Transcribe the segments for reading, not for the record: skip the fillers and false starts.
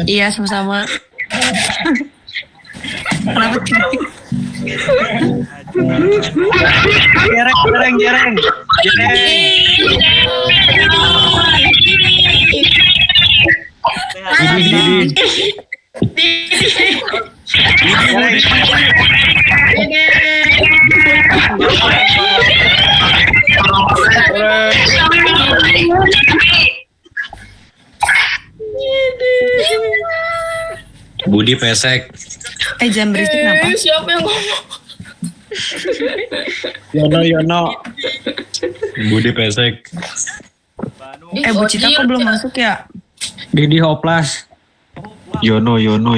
Iya, sama-sama. Kenapa titik? Jereng. Budi pesek. Jangan berisik kenapa? Siapa yang ngomong? Yono. Budi pesek. Bu Cita kok belum masuk ya? Didi Hoplas. Yono. Lela.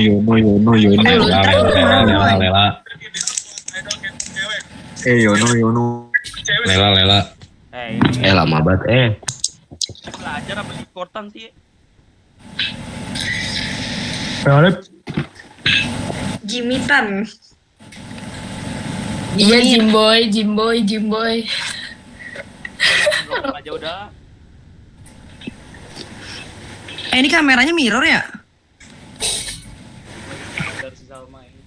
Yono. Lela. Lama banget Belajar apa di kortan sih? Jimitan. Iya, Jimboy. Aja udah. Ini kameranya mirror ya? Dari si Salma ini.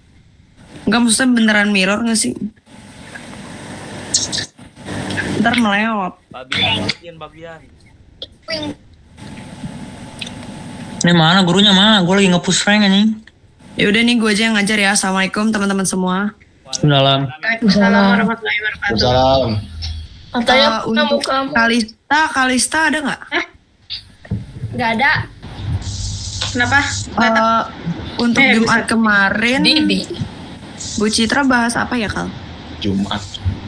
Enggak, maksudnya beneran mirror gak sih? Ntar melewat. Babian. Ini mana gurunya mana? Gue lagi nge-push rank anjing. Ya udah nih gue aja yang ngajar ya. Assalamualaikum teman-teman semua. Salam. Waalaikumsalam warahmatullahi wabarakatuh. Salam. Katanya Untuk kamu. Kalista ada nggak? Nggak ada. Kenapa? Untuk Jumat kemarin, Didi. Bu Citra bahas apa ya Kal? Jumat.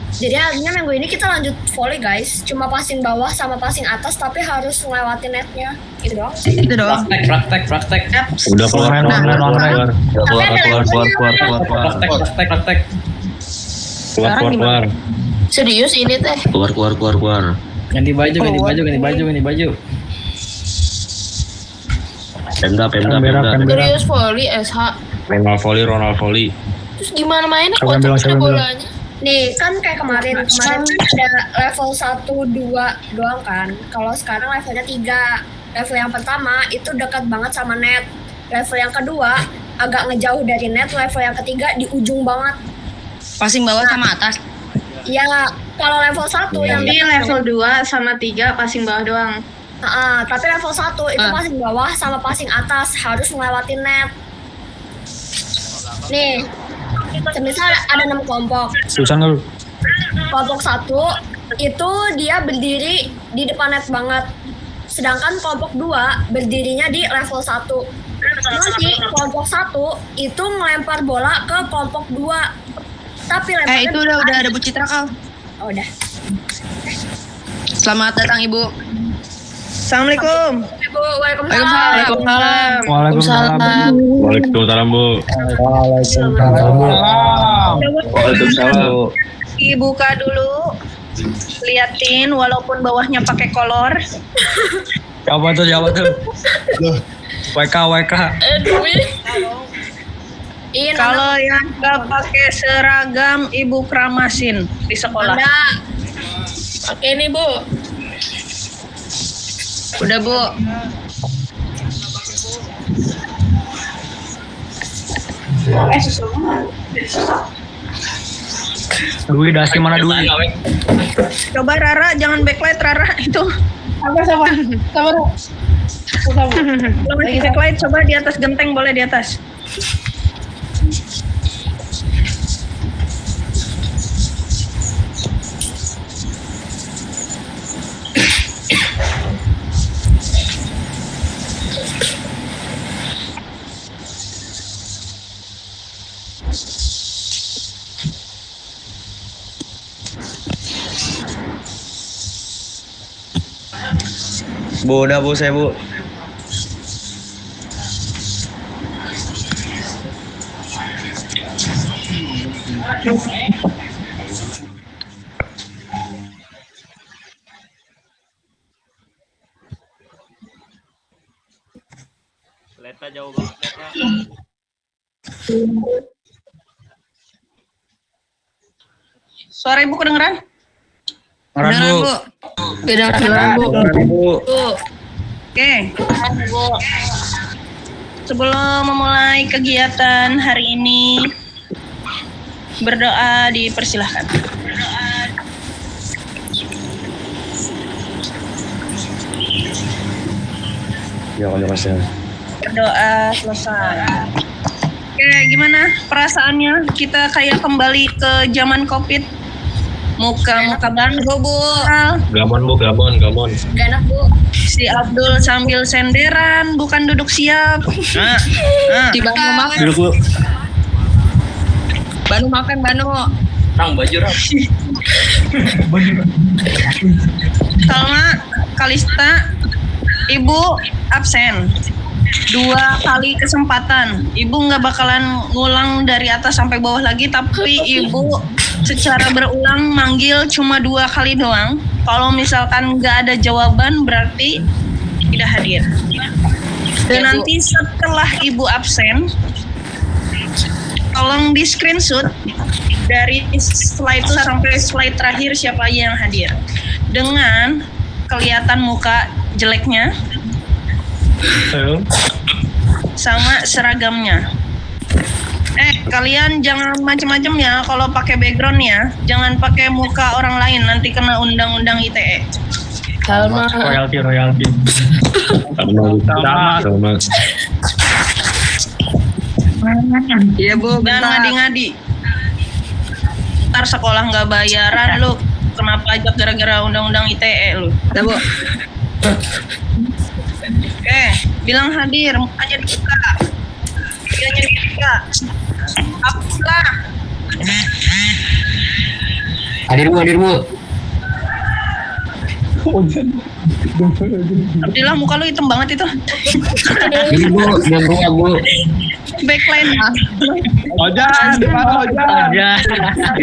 Jadi artinya minggu ini kita lanjut volley guys. Cuma passing bawah sama passing atas tapi harus ngelewatin netnya. Gitu doang. Itu doang. Praktek. Udah keluar. Keluar. Serius ini teh? Keluar. Ganti baju. Pemda. Serius volley SH. Ronald volley. Terus gimana mainnya? Kocok bolanya. Nih kan kayak kemarin kan ada level 1, 2 doang kan. Kalau sekarang levelnya 3. Level yang pertama itu dekat banget sama net. Level yang kedua agak ngejauh dari net. Level yang ketiga di ujung banget. Passing bawah sama atas. Ya kalau level 1 yang Jadi level 2 sama 3 passing bawah doang. tapi level 1 itu passing bawah sama passing atas harus melewati net. Nih, misal ada 6 kelompok. Susah nggak lu? Kelompok 1 itu dia berdiri di depan net banget. Sedangkan kelompok 2 berdirinya di level 1. Nanti kelompok 1 itu ngelempar bola ke kelompok 2. Tapi lemparnya Itu udah ada Bu Citra Kal. Oh, udah. Selamat datang Ibu. Assalamualaikum. Ibu, waalaikumsalam. Waalaikumsalam. Waalaikumsalam, Bu. Waalaikumsalam. Dibuka dulu. Liatin walaupun bawahnya pakai kolor. Siapa tuh? WK. Iya, Kalau yang nggak pakai seragam ibu keramasin di sekolah. Nanda. Oke nih Bu. Udah Bu. Dwi dasi mana Dwi? Coba Rara jangan backlight Rara itu. Sabar. Lagi backlight coba di atas genteng boleh di atas. Bu, udah Bu, saya Bu. Leta jauh banget Leta. Suara ibu kedengeran? Beneran Bu. Beneran Bu. Bu. Oke. Sebelum memulai kegiatan hari ini, berdoa dipersilahkan. Ya, Berdoa selesai. Oke, gimana perasaannya? Kita kayak kembali ke zaman COVID. Muka-muka bangga, Bu. Gamon bu, gamon. Gak enak bu. Si Abdul sambil senderan, bukan duduk siap. Di Banu makan. Duduk bu. Banu makan, Banu. Rang baju rang. Salma, Kalista, Ibu absen. 2 kali kesempatan. Ibu nggak bakalan ngulang dari atas sampai bawah lagi, tapi Ibu secara berulang manggil cuma 2 kali doang. Kalau misalkan nggak ada jawaban berarti tidak hadir. Dan nanti setelah Ibu absen, tolong di screenshot dari slide sampai slide terakhir siapa aja yang hadir dengan kelihatan muka jeleknya sama seragamnya. Kalian jangan macem-macem ya kalau pakai background ya, jangan pakai muka orang lain, nanti kena undang-undang ITE. Salma. Royalty. Sama. Iya bu, Dan bentar. ngadi-ngadi. Ntar sekolah nggak bayaran lu, kena pajak gara-gara undang-undang ITE lu. Ya bu. Oke, bilang hadir, mukanya dibuka. Videonya dibuka. Apalah. Hadir bu. Abdillah, muka lu hitam banget itu. Ini bu, yang rumah bu. Backline. Ojan. Di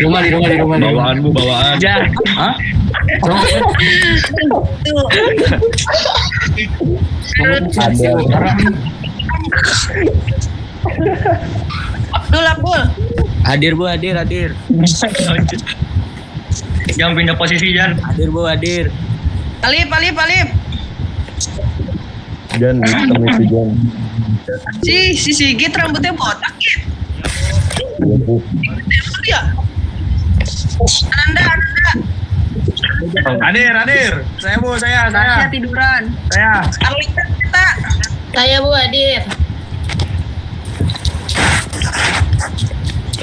rumah. Bawaan bu, bawaan. Hah? Tuh. Abdul. Hadir bu, hadir. Jangan pindah posisi, Jan. Hadir bu, hadir. Alip. Jan, ketemu si Jan. Si Sigit rambutnya botak ya. Dia. Ananda. Hadir. Saya bu, saya. Tasya tiduran. Saya. Arlita kita. Saya Bu hadir.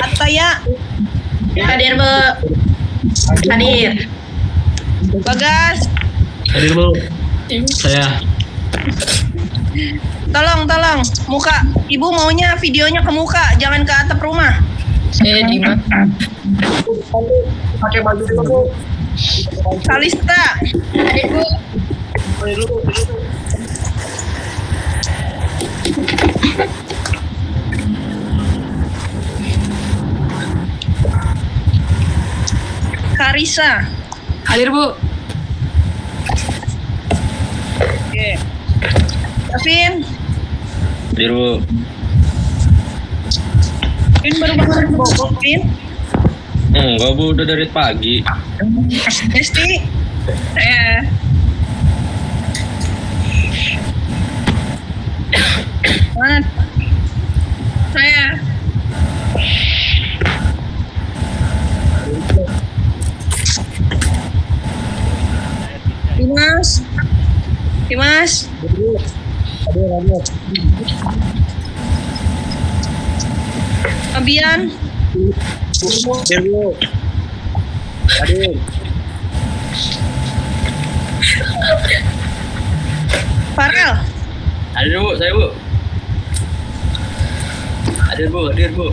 Ataya. Hadir Bu. Hadir. Bagas. Hadir bu. Saya. Tolong. Muka. Ibu maunya videonya ke muka, jangan ke atap rumah. Saya Dima. Pakai baju dulu bu. Kalista. Hadir Bu. Karisa. Hadir bu. Oke. Kevin. Hadir bu. Vin baru bangun bobok, Vin. Enggak bu, udah dari pagi. Desti. Mana? Saya. Dimas. Abian. Farel. Hadir bu, saya bu. Hadir bu.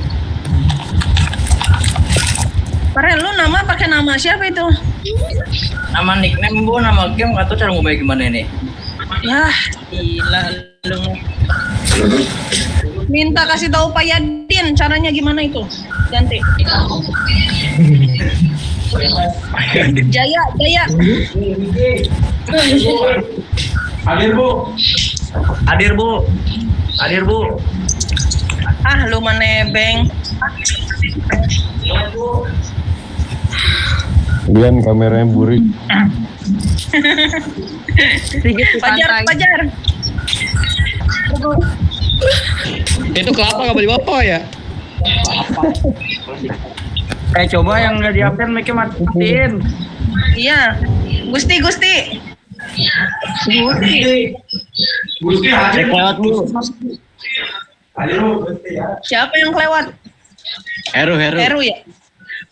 Farel, lu nama pakai nama siapa itu? Nama nickname bu, nama game nggak tahu cara ngubah gimana ini. Yah, gila lu. Minta kasih tahu Pak Yadin caranya gimana itu. Ganti. Jaya. Hadir bu. Ah, lu menebeng. Dian kameranya burik. Sedikit santai. Pajar. Itu kelapa nggak boleh bapak ya? Coba yang nggak di absen mereka matiin. Iya. Gusti. Cek lewat bu. Siapa yang kelewat? Heru ya.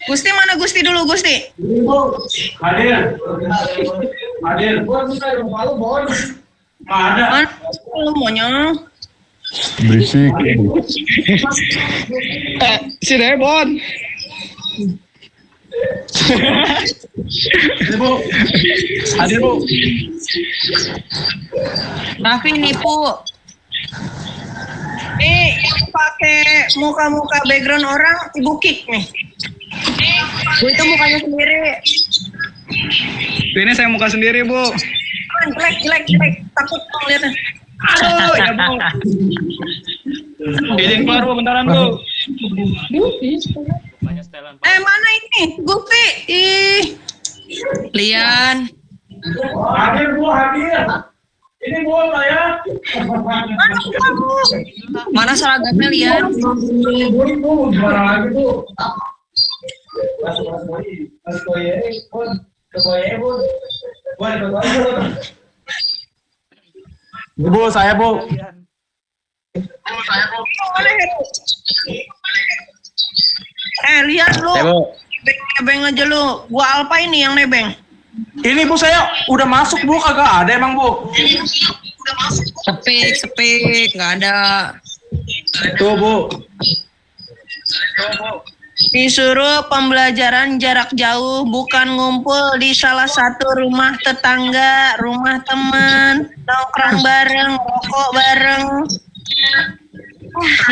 Gusti mana Gusti dulu Gusti? Hadir. Mana? Lu maunya? Berisik. Si Rebon. Hadir bu. Raffi nipu. Nih yang pakai muka-muka background orang ibu kick nih. Itu mukanya sendiri. Ini saya muka sendiri bu. Jelek. Takut dong liatnya. Aduh ya bu. Izin keluar bu, bentaran bu. Mana ini? Gusti. Ih. Lian. Hadir bu, hadir. Ini bola ya. Mana kamu? Mana seragamnya Lian? Bu, saya bu. Lihat lu. Ya bu. Nebeng aja lu. Gua Alpa ini yang nebeng. Ini bu saya udah masuk bu, kagak ada emang bu. Sepik, nggak ada. Tuh bu. Disuruh pembelajaran jarak jauh, bukan ngumpul di salah satu rumah tetangga, rumah teman, nongkrong bareng, rokok bareng.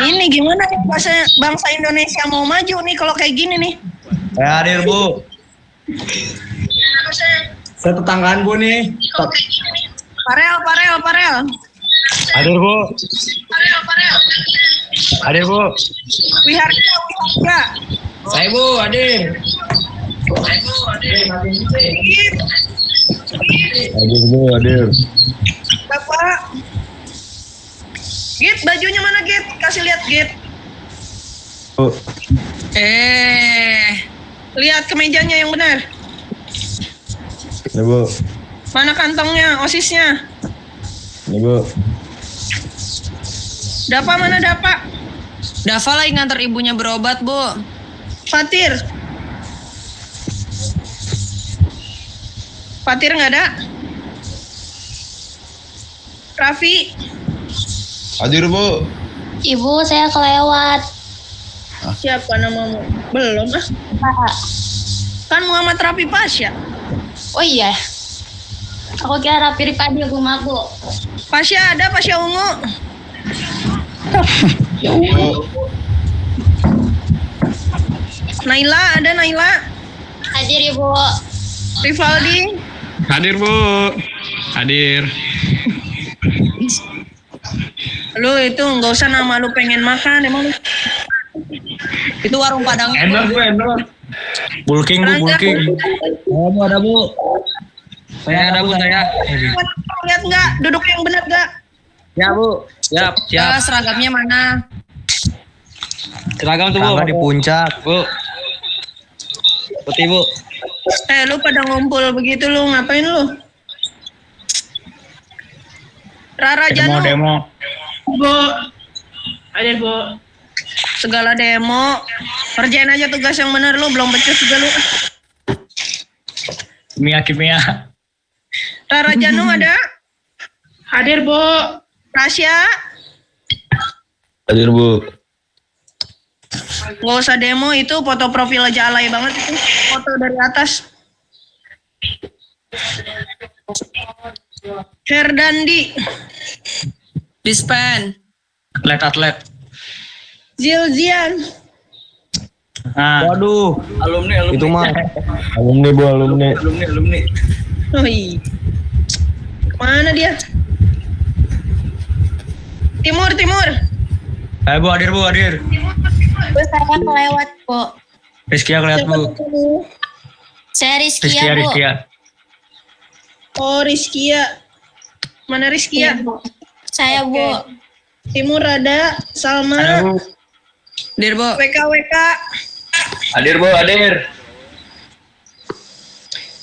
Ini gimana nih bangsa Indonesia mau maju nih kalau kayak gini nih? Hadir bu. Saya tetanggaan bu nih. Parel. Hadir bu. Hadir bu. Wiharja. Saya bu, hadir. Hadir. Bapak. Git, bajunya mana Git? Kasih lihat Git. Bu. Lihat kemejanya yang benar. Ini bu. Mana kantongnya, osisnya? Ini bu. Dapa mana Dapa? Dava lagi nganter ibunya berobat, Bu. Fatir nggak ada. Raffi. Hadir bu. Ibu, saya kelewat. Siapa namamu? Belum ah. Kan Muhammad Raffi Pasya. Oh iya. Aku kira Raffi Ripadi rumahku. Pasya ada, Pasya Ungu. Naila ada, Naila. Hadir Ibu. Rivaldi. Hadir bu. Hadir. Lu itu nggak usah nama lu pengen makan emang lu. Itu warung Padang. Endor. Bulking bu, bulking. Ada bu. Saya ada bu, saya. Lihat nggak? Duduk yang benar nggak? Ya bu. Siap. Seragamnya mana? Seragam tuh bu. Di puncak. Bu. Putih bu. Lu pada ngumpul begitu lu ngapain lu? Rara Janu. Demo. Bu. Ada bu. Segala demo. Kerjain aja tugas yang benar lu, belum becus juga lu. Kimia. Rara Janu ada? Hadir bu. Rasya. Hadir bu. Gak usah demo, itu foto profil aja alay banget itu. Foto dari atas. Herdandi. Dispen. Atlet. Zilzian. Waduh. Alumni. Itu mah. Alumni bu, alumni. Oh iya. Mana dia? Timur. Ayo bu, hadir. Bu, saya kelewat, Bu. Rizkia kelihatan bu. Saya Rizkia, Bu. Oh, Rizkia. Mana Rizkia? Iya, Bu. Saya, Bu. Timur ada, Salma, Ada Bu. Hadir, Bu. WKWK, Hadir Bu, hadir.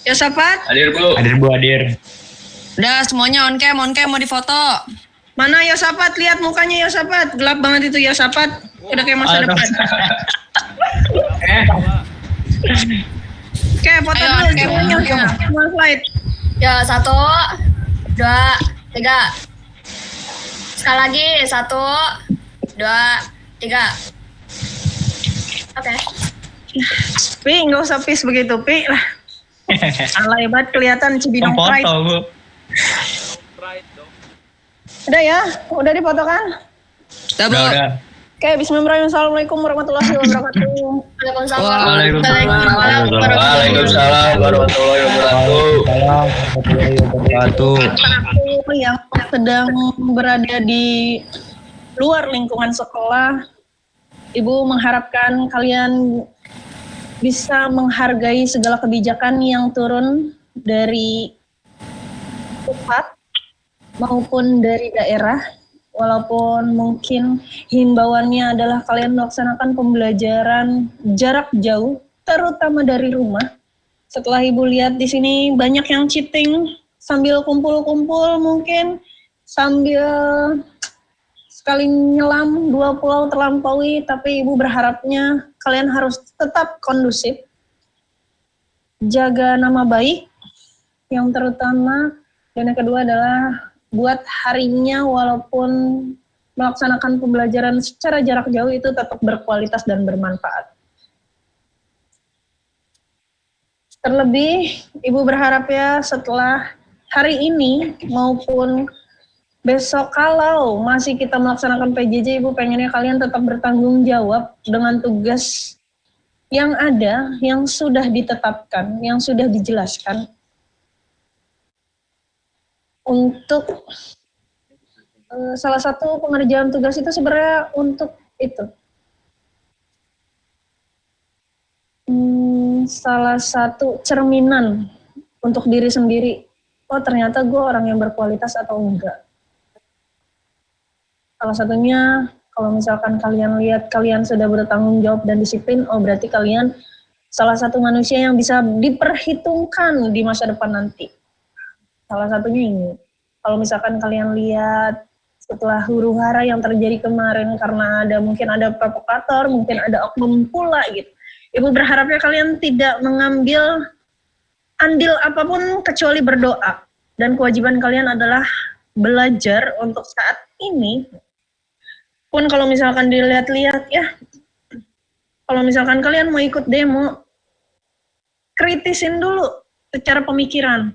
Yosafat. Hadir Bu. Hadir Bu, hadir. Udah semuanya on cam mau difoto. Mana Yosafat? Lihat mukanya Yosafat. Gelap banget itu Yosafat. Udah kayak masa Aduh. depan. Oke, foto Ayo, dulu. oke, Semuanya. oke. Semua slide. Ya, 1, 2, 3. Sekali lagi, 1, 2, 3. Oke. Pi, nggak usah pis begitu, Pi lah. Alay banget kelihatan Cibinong Foto Pride. Bu. Udah ya? Udah dipoto kan? Udah, Bu. Udah. Oke, bismillahirrahmanirrahim. Assalamualaikum warahmatullahi wabarakatuh. Waalaikumsalam. Waalaikumsalam warahmatullahi wabarakatuh. Waalaikumsalam warahmatullahi wabarakatuh. Aku yang sedang berada di luar lingkungan sekolah, Ibu mengharapkan kalian bisa menghargai segala kebijakan yang turun dari pusat maupun dari daerah, walaupun mungkin himbauannya adalah kalian melaksanakan pembelajaran jarak jauh, terutama dari rumah. Setelah Ibu lihat di sini banyak yang cheating sambil kumpul-kumpul, mungkin sambil sekali nyelam 2 pulau terlampaui, tapi Ibu berharapnya kalian harus tetap kondusif, jaga nama baik yang terutama, dan yang kedua adalah buat harinya walaupun melaksanakan pembelajaran secara jarak jauh itu tetap berkualitas dan bermanfaat. Terlebih, Ibu berharap ya setelah hari ini maupun besok kalau masih kita melaksanakan PJJ, Ibu pengennya kalian tetap bertanggung jawab dengan tugas yang ada, yang sudah ditetapkan, yang sudah dijelaskan. Untuk salah satu pengerjaan tugas itu sebenarnya untuk itu. Salah satu cerminan untuk diri sendiri. Oh ternyata gue orang yang berkualitas atau enggak. Salah satunya kalau misalkan kalian lihat kalian sudah bertanggung jawab dan disiplin, oh berarti kalian salah satu manusia yang bisa diperhitungkan di masa depan nanti. Salah satunya ini. Kalau misalkan kalian lihat setelah huru-hara yang terjadi kemarin karena mungkin ada provokator, mungkin ada oknum pula gitu. Ibu berharapnya kalian tidak mengambil andil apapun kecuali berdoa. Dan kewajiban kalian adalah belajar untuk saat ini. Pun kalau misalkan dilihat-lihat ya, kalau misalkan kalian mau ikut demo, kritisin dulu secara pemikiran.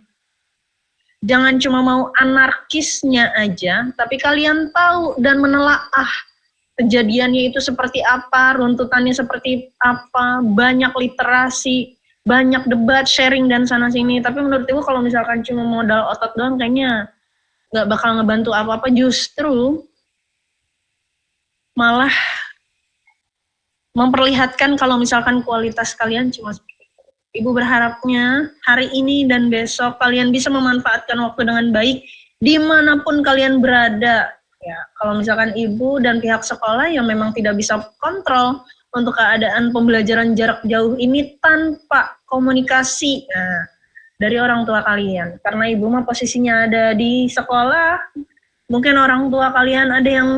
Jangan cuma mau anarkisnya aja, tapi kalian tahu dan menelaah kejadiannya itu seperti apa, runtutannya seperti apa, banyak literasi, banyak debat, sharing dan sana-sini. Tapi menurut Ibu kalau misalkan cuma modal otot doang kayaknya nggak bakal ngebantu apa-apa, justru malah memperlihatkan kalau misalkan kualitas kalian cuma seperti itu. Ibu berharapnya hari ini dan besok kalian bisa memanfaatkan waktu dengan baik dimanapun kalian berada. Ya, kalau misalkan Ibu dan pihak sekolah yang memang tidak bisa kontrol untuk keadaan pembelajaran jarak jauh ini tanpa komunikasi dari orang tua kalian. Karena Ibu mah posisinya ada di sekolah, mungkin orang tua kalian ada yang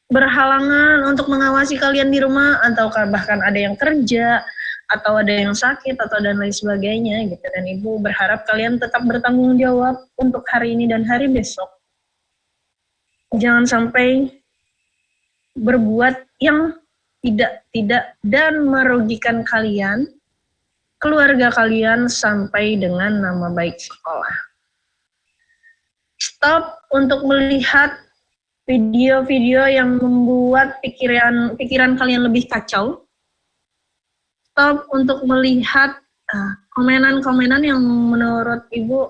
berhalangan untuk mengawasi kalian di rumah, atau bahkan ada yang kerja, atau ada yang sakit, atau dan lain sebagainya gitu. Dan Ibu berharap kalian tetap bertanggung jawab untuk hari ini dan hari besok. Jangan sampai berbuat yang tidak dan merugikan kalian, keluarga kalian, sampai dengan nama baik sekolah. Stop untuk melihat video-video yang membuat pikiran kalian lebih kacau. Stop untuk melihat komenan-komenan yang menurut Ibu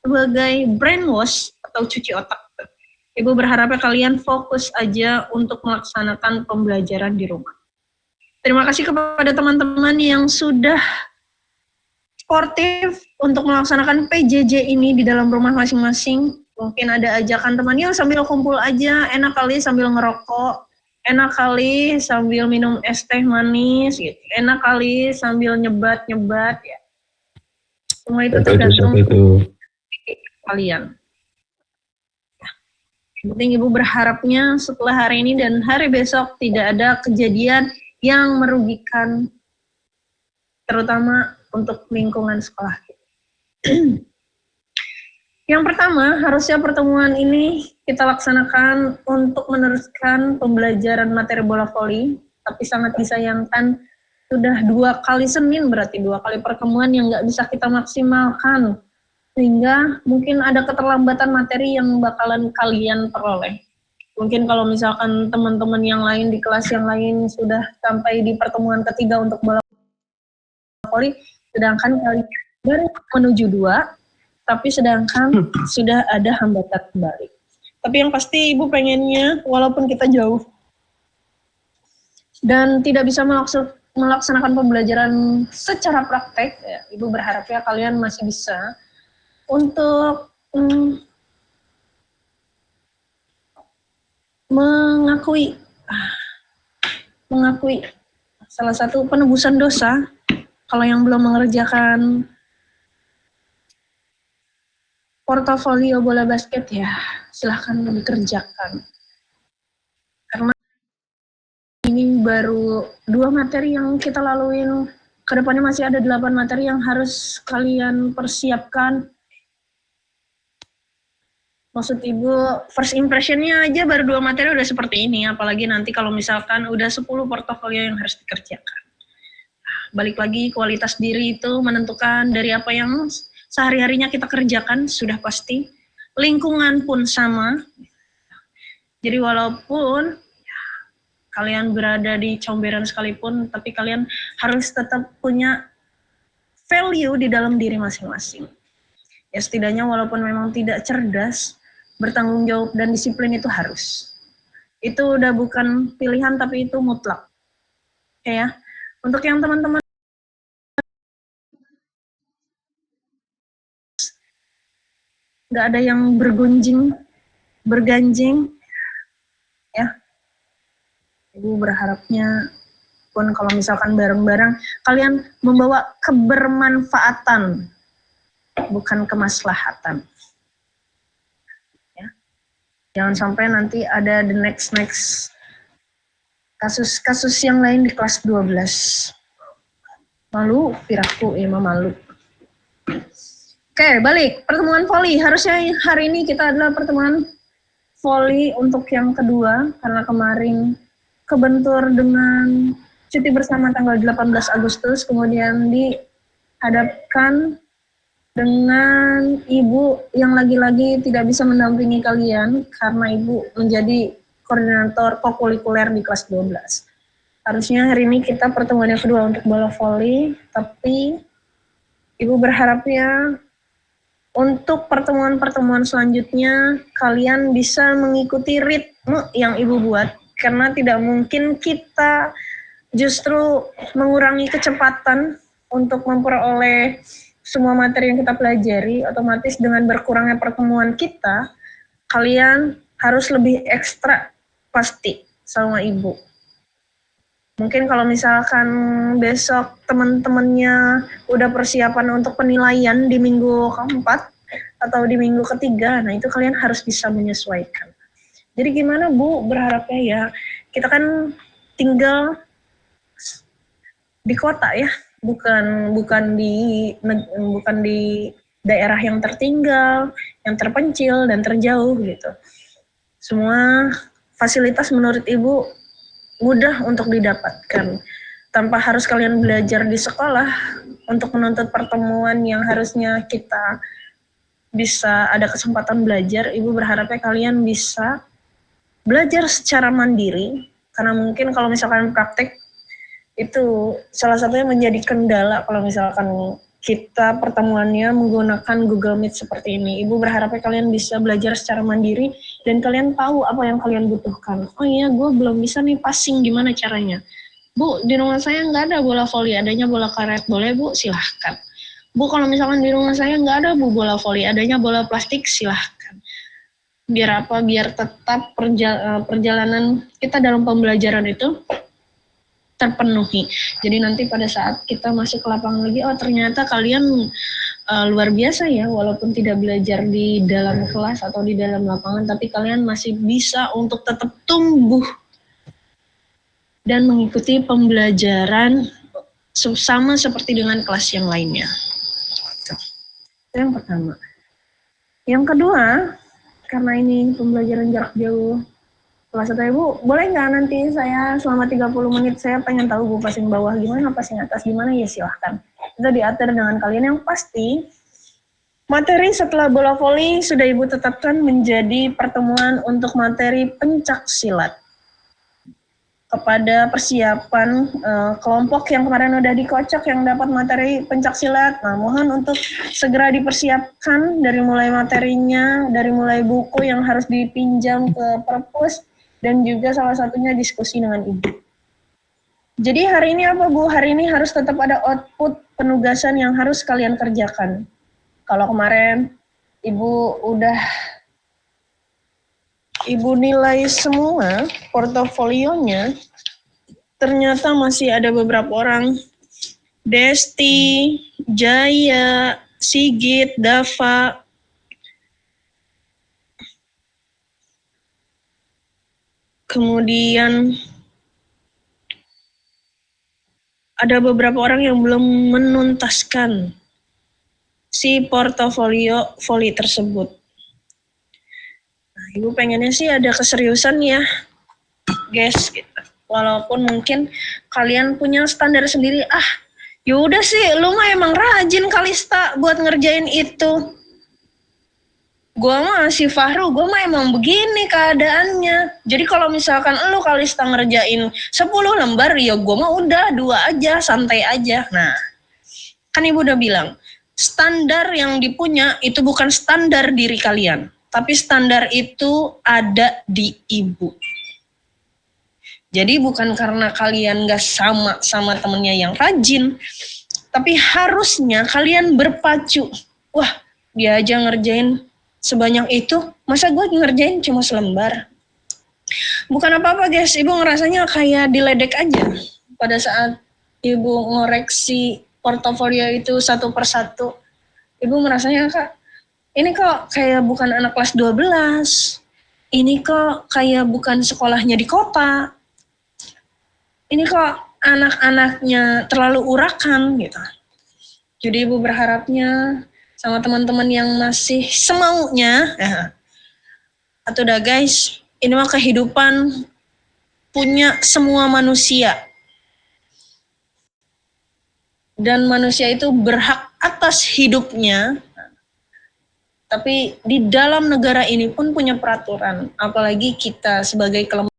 sebagai brainwash atau cuci otak. Ibu berharapnya kalian fokus aja untuk melaksanakan pembelajaran di rumah. Terima kasih kepada teman-teman yang sudah sportif untuk melaksanakan PJJ ini di dalam rumah masing-masing. Mungkin ada ajakan temannya sambil kumpul aja, enak kali sambil ngerokok, enak kali sambil minum es teh manis, gitu. Enak kali sambil nyebat-nyebat ya. Semua itu tergantung kalian. Yang penting Ibu berharapnya setelah hari ini dan hari besok tidak ada kejadian yang merugikan, terutama untuk lingkungan sekolah. Yang pertama, harusnya pertemuan ini kita laksanakan untuk meneruskan pembelajaran materi bola voli, tapi sangat disayangkan sudah 2 kali Senin, berarti 2 kali pertemuan yang nggak bisa kita maksimalkan, sehingga mungkin ada keterlambatan materi yang bakalan kalian peroleh. Mungkin kalau misalkan teman-teman yang lain di kelas yang lain sudah sampai di pertemuan ketiga untuk bola voli, sedangkan kalian baru menuju 2, tapi sedangkan sudah ada hambatan kembali. Tapi yang pasti Ibu pengennya, walaupun kita jauh dan tidak bisa melaksanakan pembelajaran secara praktek, ya, Ibu berharapnya kalian masih bisa untuk mengakui salah satu penebusan dosa. Kalau yang belum mengerjakan portofolio bola basket, ya silahkan dikerjakan. Karena ini baru 2 materi yang kita laluin, kedepannya masih ada 8 materi yang harus kalian persiapkan. Maksud Ibu, first impression-nya aja baru 2 materi udah seperti ini, apalagi nanti kalau misalkan udah 10 portofolio yang harus dikerjakan. Balik lagi, kualitas diri itu menentukan dari apa yang sehari-harinya kita kerjakan, sudah pasti. Lingkungan pun sama. Jadi walaupun kalian berada di comberan sekalipun, tapi kalian harus tetap punya value di dalam diri masing-masing. Ya setidaknya walaupun memang tidak cerdas, bertanggung jawab dan disiplin itu harus. Itu udah bukan pilihan, tapi itu mutlak. Oke ya. Untuk yang teman-teman nggak ada yang berganjing, ya. Ibu berharapnya pun kalau misalkan bareng-bareng, kalian membawa kebermanfaatan, bukan kemaslahatan. Ya. Jangan sampai nanti ada the next kasus-kasus yang lain di kelas 12. Malu, piraku, emang malu. Oke, balik. Pertemuan voli. Harusnya hari ini kita adalah pertemuan voli untuk yang kedua, karena kemarin kebentur dengan cuti bersama tanggal 18 Agustus, kemudian dihadapkan dengan Ibu yang lagi-lagi tidak bisa mendampingi kalian, karena Ibu menjadi koordinator kokurikuler di kelas 12. Harusnya hari ini kita pertemuan yang kedua untuk bola voli, tapi Ibu berharapnya untuk pertemuan-pertemuan selanjutnya, kalian bisa mengikuti ritme yang Ibu buat, karena tidak mungkin kita justru mengurangi kecepatan untuk memperoleh semua materi yang kita pelajari. Otomatis dengan berkurangnya pertemuan kita, kalian harus lebih ekstra pasti sama Ibu. Mungkin kalau misalkan besok teman-temannya udah persiapan untuk penilaian di minggu keempat atau di minggu ketiga, nah itu kalian harus bisa menyesuaikan. Jadi gimana Bu berharapnya ya, kita kan tinggal di kota ya, bukan di daerah yang tertinggal, yang terpencil dan terjauh gitu. Semua fasilitas menurut Ibu mudah untuk didapatkan, tanpa harus kalian belajar di sekolah untuk menuntut pertemuan yang harusnya kita bisa ada kesempatan belajar. Ibu berharapnya kalian bisa belajar secara mandiri, karena mungkin kalau misalkan praktek itu salah satunya menjadi kendala kalau misalkan kita pertemuannya menggunakan Google Meet seperti ini. Ibu berharapnya kalian bisa belajar secara mandiri dan kalian tahu apa yang kalian butuhkan. Oh iya, gue belum bisa nih passing, gimana caranya? Bu, di rumah saya nggak ada bola voli, adanya bola karet. Boleh Bu? Silahkan. Bu, kalau misalkan di rumah saya nggak ada Bu bola voli, adanya bola plastik, silahkan. Biar apa? Biar tetap perjalanan kita dalam pembelajaran itu terpenuhi. Jadi nanti pada saat kita masuk ke lapangan lagi, oh ternyata kalian luar biasa ya, walaupun tidak belajar di dalam kelas atau di dalam lapangan, tapi kalian masih bisa untuk tetap tumbuh dan mengikuti pembelajaran sama seperti dengan kelas yang lainnya. Itu yang pertama. Yang kedua, karena ini pembelajaran jarak jauh kelas 1 Ibu, boleh nggak nanti saya selama 30 menit saya pengen tahu Bu passing bawah gimana, passing atas gimana, ya silahkan. Itu diatur dengan kalian. Yang pasti materi setelah bola voli sudah Ibu tetapkan menjadi pertemuan untuk materi pencak silat. Kepada persiapan kelompok yang kemarin udah dikocok yang dapat materi pencak silat, nah mohon untuk segera dipersiapkan dari mulai materinya, dari mulai buku yang harus dipinjam ke perpus, dan juga salah satunya diskusi dengan Ibu. Jadi hari ini apa Bu? Hari ini harus tetap ada output penugasan yang harus kalian kerjakan. Kalau kemarin Ibu nilai semua portofolionya, ternyata masih ada beberapa orang, Desti, Jaya, Sigit, Dava, kemudian ada beberapa orang yang belum menuntaskan si portofolio voli tersebut. Nah, Ibu pengennya sih ada keseriusan ya, guys, gitu. Walaupun mungkin kalian punya standar sendiri, yaudah sih, lu mah emang rajin Kalista buat ngerjain itu. Gua mah si Fahru, gua mah emang begini keadaannya. Jadi kalau misalkan lu Kalista ngerjain 10 lembar, ya gua mah udah 2 aja, santai aja. Nah, kan Ibu udah bilang, standar yang dipunya itu bukan standar diri kalian, tapi standar itu ada di Ibu. Jadi bukan karena kalian gak sama temennya yang rajin, tapi harusnya kalian berpacu. Wah, dia aja ngerjain sebanyak itu, masa gue ngerjain cuma selembar? Bukan apa-apa guys, Ibu ngerasanya kayak diledek aja pada saat Ibu ngoreksi portofolio itu satu persatu. Ibu merasanya, Kak, ini kok kayak bukan anak kelas 12, ini kok kayak bukan sekolahnya di kota, ini kok anak-anaknya terlalu urakan gitu. Jadi Ibu berharapnya sama teman-teman yang masih semaunya, atau udah guys, ini mah kehidupan punya semua manusia. Dan manusia itu berhak atas hidupnya, tapi di dalam negara ini pun punya peraturan, apalagi kita sebagai kelompok